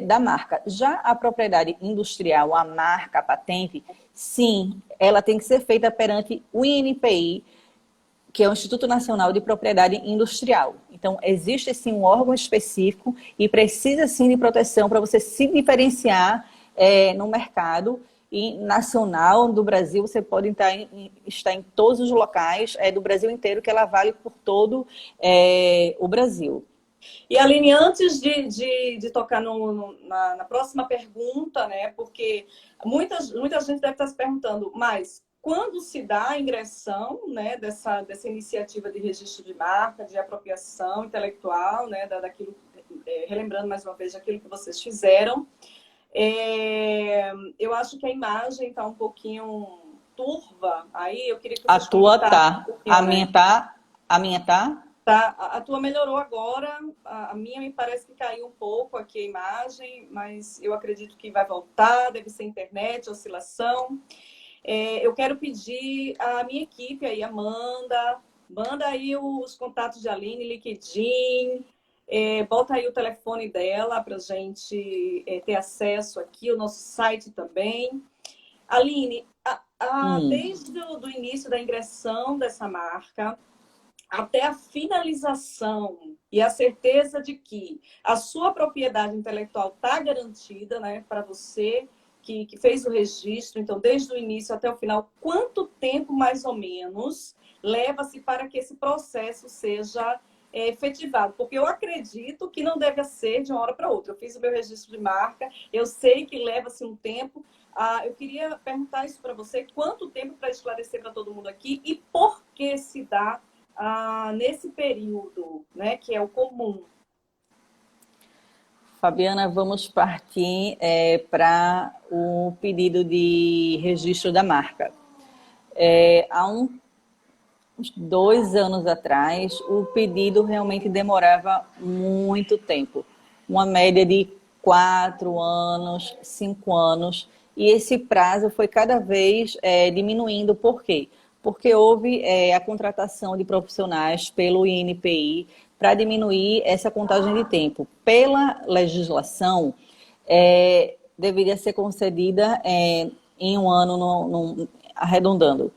da marca. Já a propriedade industrial, a marca, a patente, sim, ela tem que ser feita perante o INPI, que é o Instituto Nacional de Propriedade Industrial. Então, existe sim um órgão específico e precisa sim de proteção para você se diferenciar no mercado e nacional do Brasil. Você pode estar em todos os locais do Brasil inteiro, que ela vale por todo o Brasil. E, Aline, antes de tocar na próxima pergunta, né? Porque muita gente deve estar se perguntando, mas quando se dá a ingressão, né, dessa iniciativa de registro de marca, de apropriação intelectual, né, daquilo, relembrando mais uma vez aquilo que vocês fizeram, eu acho que a imagem está um pouquinho turva. Aí eu queria que vocês A tua tá. A né? minha tá. A minha tá. Tá, a tua melhorou agora, a minha me parece que caiu um pouco aqui a imagem, mas eu acredito que vai voltar, deve ser internet, oscilação. Eu quero pedir à minha equipe aí, Amanda, manda aí os contatos de Aline, LinkedIn, bota aí o telefone dela para a gente ter acesso aqui, o nosso site também. Aline, desde o início da ingressão dessa marca, até a finalização e a certeza de que a sua propriedade intelectual está garantida, né, para você que fez o registro, então, desde o início até o final, quanto tempo, mais ou menos, leva-se para que esse processo seja efetivado? Porque eu acredito que não deve ser de uma hora para outra. Eu fiz o meu registro de marca, eu sei que leva-se um tempo. Eu queria perguntar isso para você, quanto tempo, para esclarecer para todo mundo aqui, e por que se dá nesse período, né, que é o comum. Fabiana, vamos partir para o pedido de registro da marca. Há uns 2 anos atrás, o pedido realmente demorava muito tempo, uma média de 4 anos, 5 anos, e esse prazo foi cada vez diminuindo. Por quê? Porque houve a contratação de profissionais pelo INPI para diminuir essa contagem de tempo. Pela legislação, deveria ser concedida em um ano, arredondando.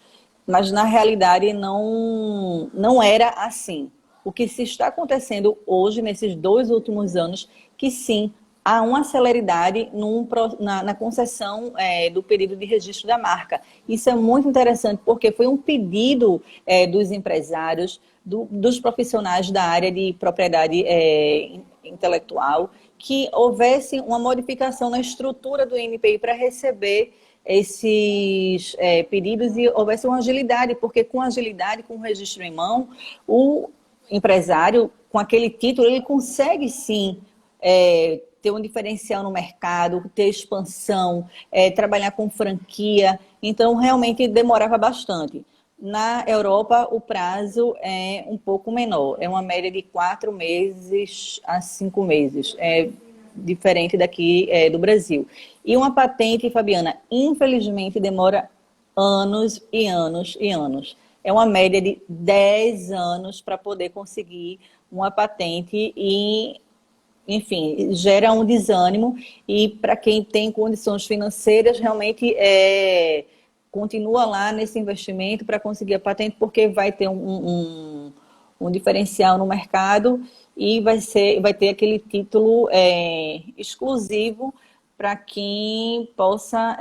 Mas na realidade não era assim. O que se está acontecendo hoje, nesses 2 últimos anos, que sim, há uma celeridade na concessão do período de registro da marca. Isso é muito interessante, porque foi um pedido dos empresários, dos profissionais da área de propriedade intelectual, que houvesse uma modificação na estrutura do INPI para receber esses pedidos e houvesse uma agilidade, porque com agilidade, com o registro em mão, o empresário, com aquele título, ele consegue sim ter um diferencial no mercado, ter expansão, trabalhar com franquia. Então, realmente demorava bastante. Na Europa, o prazo é um pouco menor, é uma média de 4 meses a 5 meses. É diferente daqui do Brasil. E uma patente, Fabiana, infelizmente demora anos e anos e anos. É uma média de 10 anos para poder conseguir uma patente e, enfim, gera um desânimo. E para quem tem condições financeiras, realmente continua lá nesse investimento para conseguir a patente, porque vai ter um diferencial no mercado e vai ter aquele título exclusivo para quem possa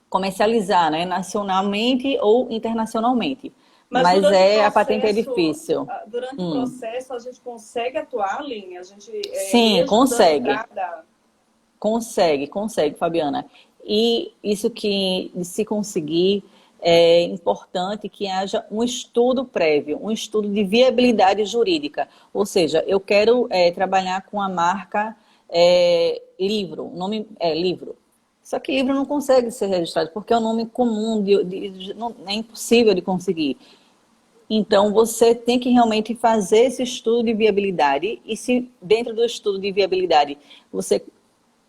comercializar, né, nacionalmente ou internacionalmente. Mas Mas durante o a patente é processo, difícil. durante o processo, a gente consegue atuar, Aline? A gente, Sim, mesmo dando consegue. entrada... Consegue, Fabiana. E isso que se conseguir, é importante que haja um estudo prévio, um estudo de viabilidade jurídica. Ou seja, eu quero trabalhar com a marca livro, o nome é livro. Só que livro não consegue ser registrado, porque é um nome comum, é impossível de conseguir. Então, você tem que realmente fazer esse estudo de viabilidade, e se dentro do estudo de viabilidade você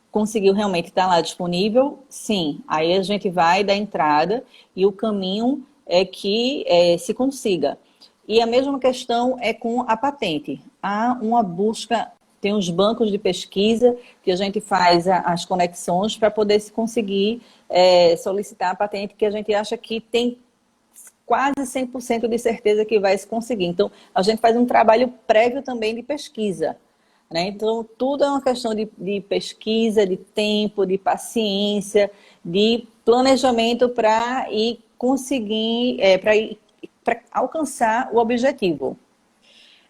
conseguiu realmente estar lá disponível, sim. Aí a gente vai dar entrada e o caminho é que se consiga. E a mesma questão é com a patente. Há uma busca, tem uns bancos de pesquisa que a gente faz as conexões para poder se conseguir solicitar a patente, que a gente acha que tem quase 100% de certeza que vai se conseguir. Então, a gente faz um trabalho prévio também de pesquisa, né? Então, tudo é uma questão de pesquisa, de tempo, de paciência, de planejamento para ir conseguir, para alcançar o objetivo.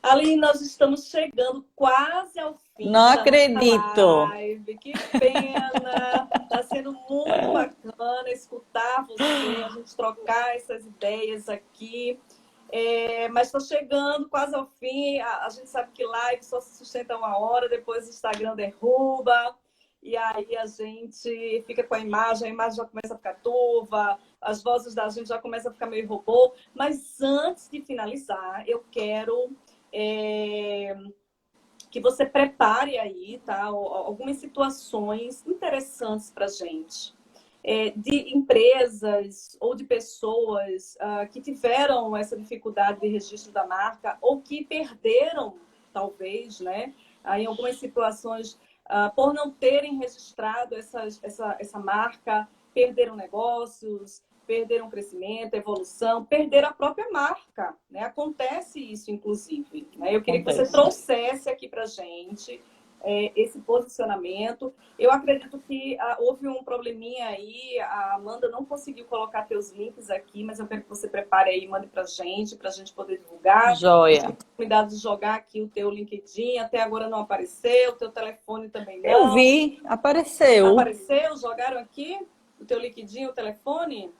Aline, nós estamos chegando quase ao Não fim da nossa acredito. live. Que pena! Está sendo muito bacana escutar você, a gente trocar essas ideias aqui. Mas estou chegando quase ao fim. A gente sabe que live só se sustenta 1 hora, depois o Instagram derruba. E aí a gente fica com a imagem já começa a ficar turva, as vozes da gente já começam a ficar meio robô. Mas antes de finalizar, eu quero que você prepare aí, tá? Algumas situações interessantes para a gente. De empresas ou de pessoas que tiveram essa dificuldade de registro da marca ou que perderam, talvez, né? Em algumas situações, por não terem registrado essa marca, perderam negócios, perderam crescimento, evolução, perderam a própria marca, né? Acontece isso, inclusive, né? Eu queria que você trouxesse aqui para a gente esse posicionamento. Eu acredito que houve um probleminha aí, a Amanda não conseguiu colocar teus links aqui, mas eu quero que você prepare aí e mande para a gente poder divulgar. Joia. Eu tive cuidado de jogar aqui o teu LinkedIn, até agora não apareceu, o teu telefone também não. Eu vi, apareceu. Apareceu? Jogaram aqui o teu LinkedIn, o telefone?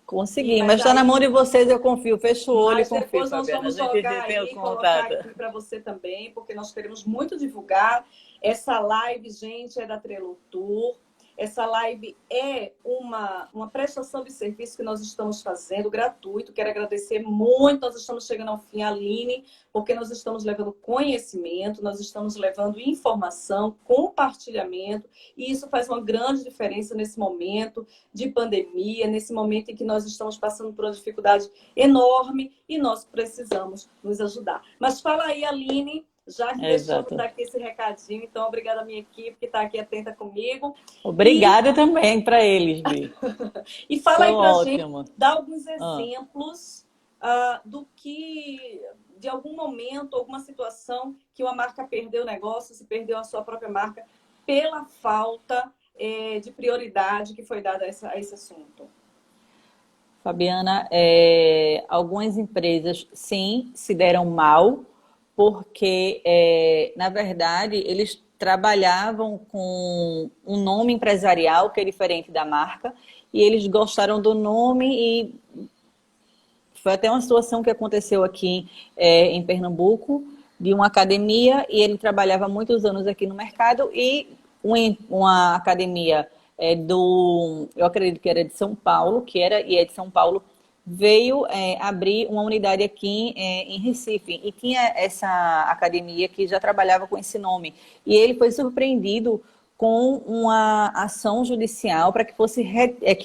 Consegui, mas está na mão de vocês, eu confio. Fecho o olho e confio, depois nós Fabiana. vamos jogar aí e colocar aqui para você também, porque nós queremos muito divulgar. Essa live, gente, é da Trello Tour. Essa live é uma prestação de serviço que nós estamos fazendo, gratuito. Quero agradecer muito. Nós estamos chegando ao fim, Aline, porque nós estamos levando conhecimento, nós estamos levando informação, compartilhamento, e isso faz uma grande diferença nesse momento de pandemia, nesse momento em que nós estamos passando por uma dificuldade enorme e nós precisamos nos ajudar. Mas fala aí, Aline. Já que deixamos aqui esse recadinho, então obrigada à minha equipe que está aqui atenta comigo. Obrigada também para eles, Bi. E fala aí para a gente, dá alguns exemplos do que, de algum momento, alguma situação que uma marca perdeu o negócio, se perdeu a sua própria marca, pela falta de prioridade que foi dada a esse assunto. Fabiana, algumas empresas, sim, se deram mal, porque, na verdade, eles trabalhavam com um nome empresarial que é diferente da marca, e eles gostaram do nome e foi até uma situação que aconteceu aqui em Pernambuco, de uma academia, e ele trabalhava há muitos anos aqui no mercado, e uma academia eu acredito que era de São Paulo, é de São Paulo, veio abrir uma unidade aqui em Recife, e tinha essa academia que já trabalhava com esse nome. E ele foi surpreendido com uma ação judicial para que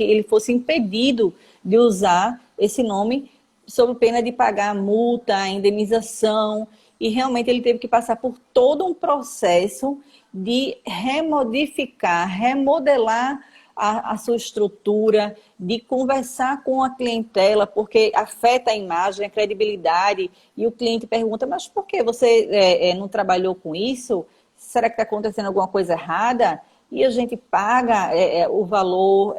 ele fosse impedido de usar esse nome, sob pena de pagar multa, indenização, e realmente ele teve que passar por todo um processo de remodificar, remodelar a sua estrutura, de conversar com a clientela, porque afeta a imagem, a credibilidade, e o cliente pergunta, mas por que você não trabalhou com isso? Será que está acontecendo alguma coisa errada? E a gente paga o valor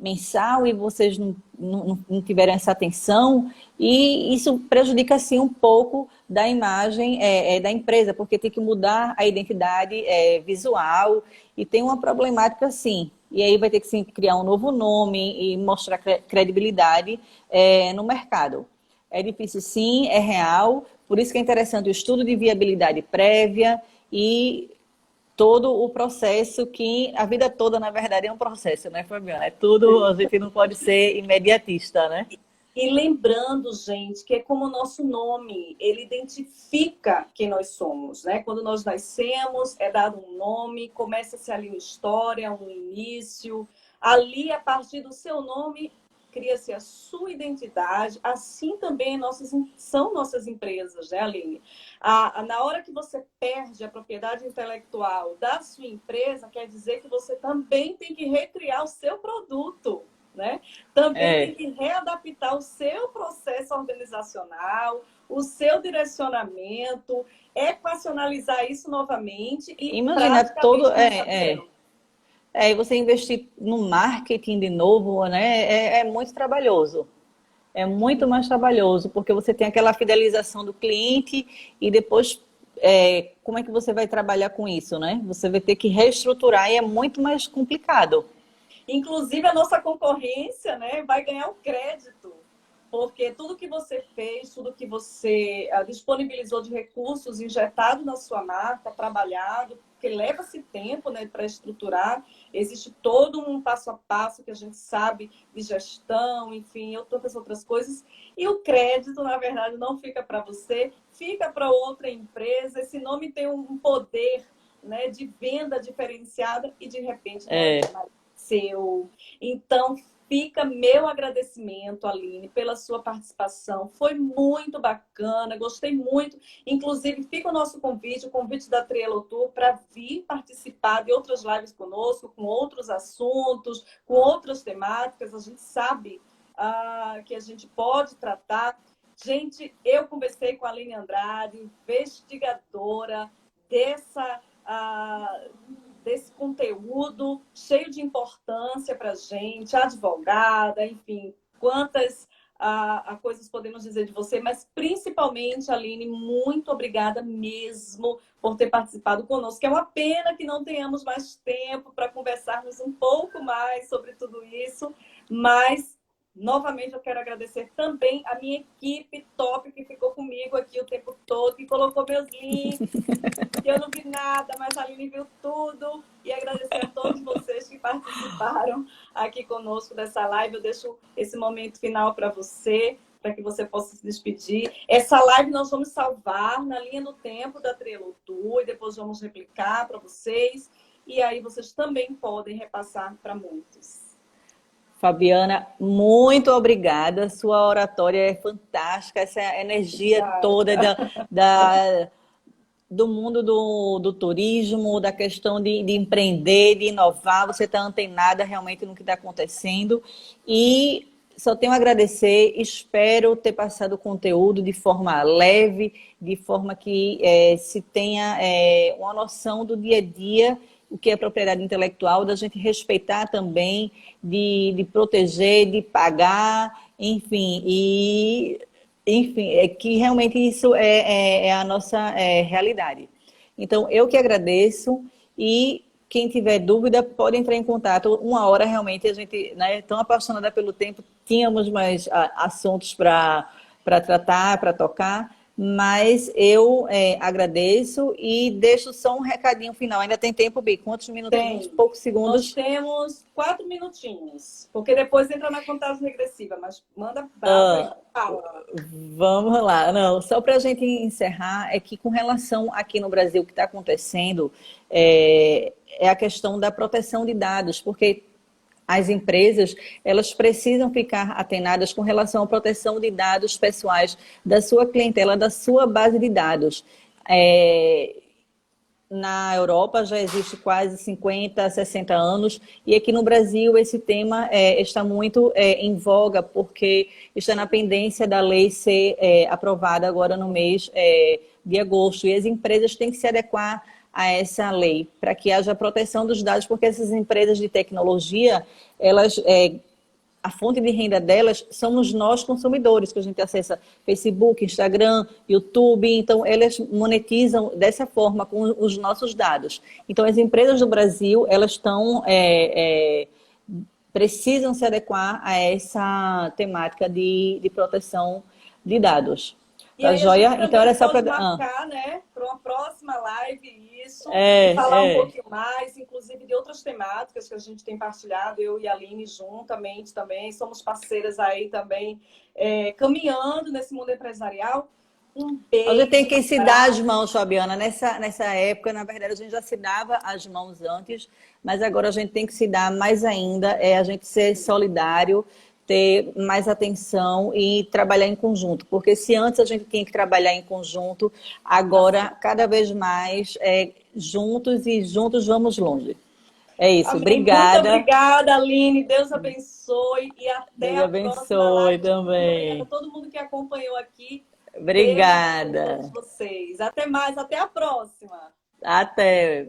mensal e vocês não tiveram essa atenção, e isso prejudica, sim, um pouco da imagem da empresa, porque tem que mudar a identidade visual, e tem uma problemática, sim. E aí vai ter que, sim, criar um novo nome e mostrar credibilidade no mercado. É difícil, sim, é real, por isso que é interessante o estudo de viabilidade prévia e todo o processo, que a vida toda, na verdade, é um processo, né, Fabiana? É tudo, a gente não pode ser imediatista, né? E lembrando, gente, que é como o nosso nome, ele identifica quem nós somos, né? Quando nós nascemos, é dado um nome, começa-se ali uma história, um início. Ali, a partir do seu nome, cria-se a sua identidade. Assim também são nossas empresas, né, Aline? Na hora que você perde a propriedade intelectual da sua empresa, quer dizer que você também tem que recriar o seu produto, né? Também tem que readaptar o seu processo organizacional, o seu direcionamento, equacionalizar isso novamente e imagina todo e você investir no marketing de novo, né? É muito trabalhoso. É muito mais trabalhoso, porque você tem aquela fidelização do cliente e depois como é que você vai trabalhar com isso, né? Você vai ter que reestruturar e é muito mais complicado. Inclusive, a nossa concorrência, né, vai ganhar o crédito, porque tudo que você fez, tudo que você disponibilizou de recursos injetado na sua marca, trabalhado, porque leva-se tempo, né, para estruturar, existe todo um passo a passo que a gente sabe de gestão, enfim, tantas outras coisas, e o crédito, na verdade, não fica para você, fica para outra empresa. Esse nome tem um poder, né, de venda diferenciada e, de repente, não é mais seu. Então, fica meu agradecimento, Aline, pela sua participação. Foi muito bacana, gostei muito. Inclusive, fica o nosso convite, o convite da Trielo Tour, para vir participar de outras lives conosco, com outros assuntos, com outras temáticas. A gente sabe que a gente pode tratar. Gente, eu conversei com a Aline Andrade, investigadora desse conteúdo cheio de importância para a gente, advogada, enfim, quantas coisas podemos dizer de você, mas principalmente, Aline, muito obrigada mesmo por ter participado conosco. É uma pena que não tenhamos mais tempo para conversarmos um pouco mais sobre tudo isso, mas novamente eu quero agradecer também a minha equipe top que ficou comigo aqui o tempo todo, que colocou meus links, que eu não vi nada, mas a Aline viu tudo. E agradecer a todos vocês que participaram aqui conosco dessa live. Eu deixo esse momento final para você, para que você possa se despedir. Essa live nós vamos salvar na linha do tempo da Trielo Tour e depois vamos replicar para vocês. E aí vocês também podem repassar para muitos. Fabiana, muito obrigada. Sua oratória é fantástica, essa energia toda do mundo do turismo, da questão de empreender, de inovar. Você está antenada realmente no que está acontecendo. E só tenho a agradecer. Espero ter passado o conteúdo de forma leve, de forma que se tenha uma noção do dia a dia, o que é propriedade intelectual, da gente respeitar também, de proteger, de pagar, enfim, é que realmente isso é a nossa realidade. Então, eu que agradeço e quem tiver dúvida pode entrar em contato. Uma hora realmente a gente, né, tão apaixonada pelo tempo, tínhamos mais assuntos para tratar, para tocar, mas eu agradeço e deixo só um recadinho final. Ainda tem tempo, Bi? Quantos minutinhos? Tem. Poucos segundos? Nós temos 4 minutinhos, porque depois entra na contagem regressiva, mas manda bala. Vamos lá. Não, só para a gente encerrar, é que com relação aqui no Brasil, o que está acontecendo é a questão da proteção de dados, porque as empresas, elas precisam ficar atenadas com relação à proteção de dados pessoais da sua clientela, da sua base de dados. Na Europa já existe quase 50, 60 anos, e aqui no Brasil esse tema está muito em voga, porque está na pendência da lei ser aprovada agora no mês de agosto, e as empresas têm que se adequar a essa lei, para que haja proteção dos dados, porque essas empresas de tecnologia, elas, a fonte de renda delas somos nós consumidores, que a gente acessa Facebook, Instagram, YouTube, então elas monetizam dessa forma com os nossos dados. Então as empresas do Brasil, elas estão, precisam se adequar a essa temática de proteção de dados. Tá joia? Então era só para marcar, né, para uma próxima live isso, e falar um pouquinho mais, inclusive de outras temáticas que a gente tem partilhado, eu e a Aline juntamente também, somos parceiras aí também, caminhando nesse mundo empresarial. Um beijo. A gente tem que se dar as mãos, Fabiana. Nessa época, na verdade, a gente já se dava as mãos antes, mas agora a gente tem que se dar mais ainda, a gente ser solidário, ter mais atenção e trabalhar em conjunto. Porque se antes a gente tinha que trabalhar em conjunto, agora, cada vez mais, juntos e juntos vamos longe. É isso, Amém. Obrigada. Muito obrigada, Aline. Deus abençoe e até Deus a abençoe próxima live. Também. Obrigada a todo mundo que acompanhou aqui. Obrigada. Beijo a todos vocês. Até mais, até a próxima. Até.